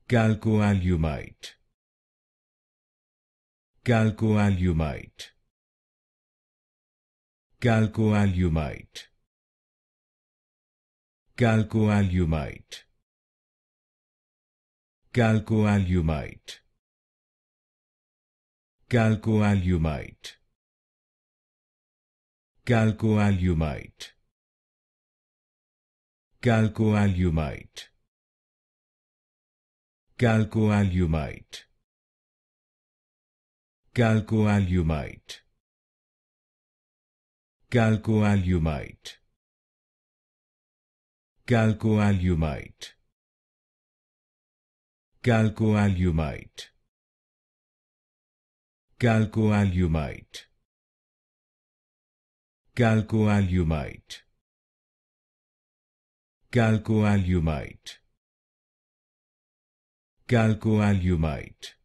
Chalcoalumite, Chalcoalumite, Chalcoalumite, Chalcoalumite, Chalcoalumite, Chalcoalumite, Chalcoalumite, Chalcoalumite, Chalcoalumite, Chalcoalumite, Chalcoalumite, Chalcoalumite, Chalcoalumite, Chalcoalumite, Chalcoalumite, Chalcoalumite, Chalcoalumite,